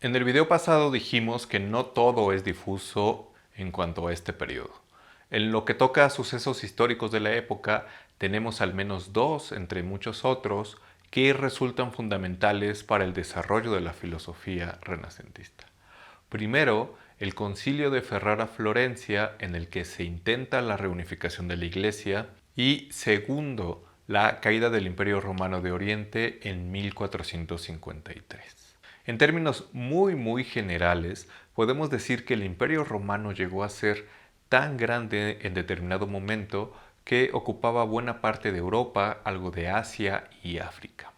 En el video pasado dijimos que no todo es difuso en cuanto a este periodo. En lo que toca a sucesos históricos de la época, tenemos al menos dos, entre muchos otros, que resultan fundamentales para el desarrollo de la filosofía renacentista. Primero, el Concilio de Ferrara-Florencia, en el que se intenta la reunificación de la Iglesia, y segundo, la caída del Imperio Romano de Oriente en 1453. En términos muy generales, podemos decir que el Imperio Romano llegó a ser tan grande en determinado momento que ocupaba buena parte de Europa, algo de Asia y África.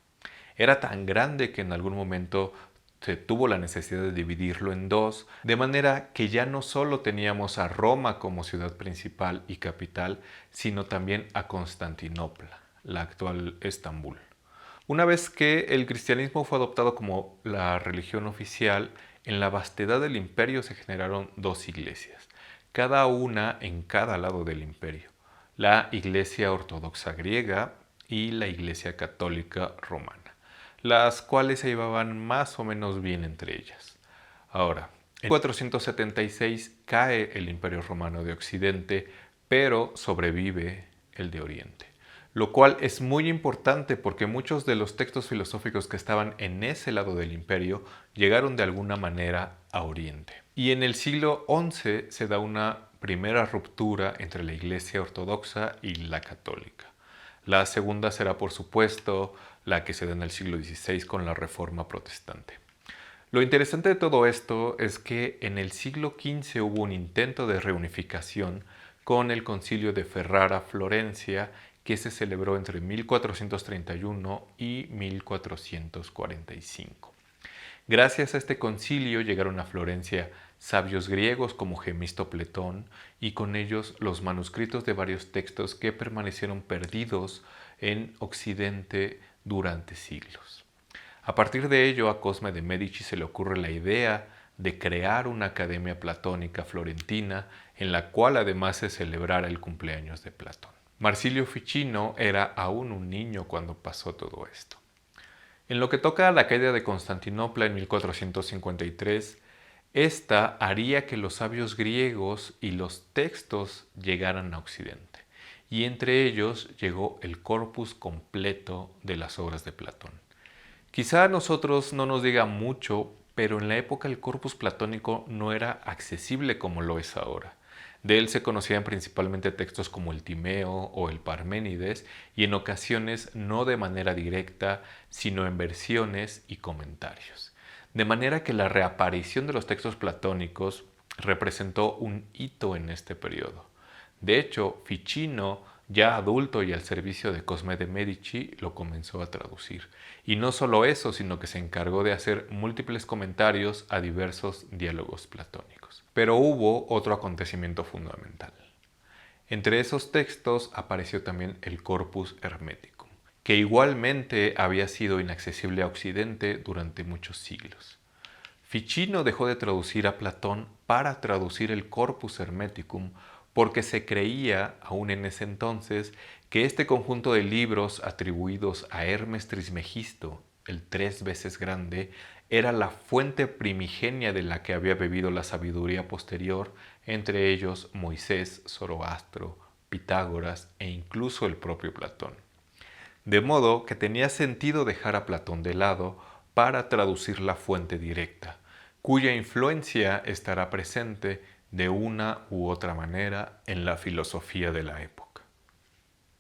Era tan grande que en algún momento se tuvo la necesidad de dividirlo en dos, de manera que ya no solo teníamos a Roma como ciudad principal y capital, sino también a Constantinopla, la actual Estambul. Una vez que el cristianismo fue adoptado como la religión oficial, en la vastedad del imperio se generaron dos iglesias, cada una en cada lado del imperio, la Iglesia Ortodoxa griega y la Iglesia Católica romana, las cuales se llevaban más o menos bien entre ellas. Ahora, en 476 cae el Imperio Romano de Occidente, pero sobrevive el de Oriente, lo cual es muy importante porque muchos de los textos filosóficos que estaban en ese lado del imperio llegaron de alguna manera a Oriente. Y en el siglo XI se da una primera ruptura entre la Iglesia Ortodoxa y la Católica. La segunda será, por supuesto, la que se da en el siglo XVI con la Reforma Protestante. Lo interesante de todo esto es que en el siglo XV hubo un intento de reunificación con el Concilio de Ferrara-Florencia que se celebró entre 1431 y 1445. Gracias a este concilio llegaron a Florencia sabios griegos como Gemistopletón y con ellos los manuscritos de varios textos que permanecieron perdidos en Occidente durante siglos. A partir de ello, a Cosme de Medici se le ocurre la idea de crear una academia platónica florentina en la cual además se celebrara el cumpleaños de Platón. Marsilio Ficino era aún un niño cuando pasó todo esto. En lo que toca a la caída de Constantinopla en 1453, esta haría que los sabios griegos y los textos llegaran a Occidente, y entre ellos llegó el corpus completo de las obras de Platón. Quizá a nosotros no nos diga mucho, pero en la época el corpus platónico no era accesible como lo es ahora. De él se conocían principalmente textos como el Timeo o el Parménides y en ocasiones no de manera directa, sino en versiones y comentarios. De manera que la reaparición de los textos platónicos representó un hito en este periodo. De hecho, Ficino, ya adulto y al servicio de Cosme de Medici, lo comenzó a traducir. Y no solo eso, sino que se encargó de hacer múltiples comentarios a diversos diálogos platónicos. Pero hubo otro acontecimiento fundamental. Entre esos textos apareció también el Corpus Hermeticum, que igualmente había sido inaccesible a Occidente durante muchos siglos. Ficino dejó de traducir a Platón para traducir el Corpus Hermeticum porque se creía, aún en ese entonces, que este conjunto de libros atribuidos a Hermes Trismegisto, el 3 veces grande, era la fuente primigenia de la que había bebido la sabiduría posterior, entre ellos Moisés, Zoroastro, Pitágoras e incluso el propio Platón. De modo que tenía sentido dejar a Platón de lado para traducir la fuente directa, cuya influencia estará presente de una u otra manera en la filosofía de la época.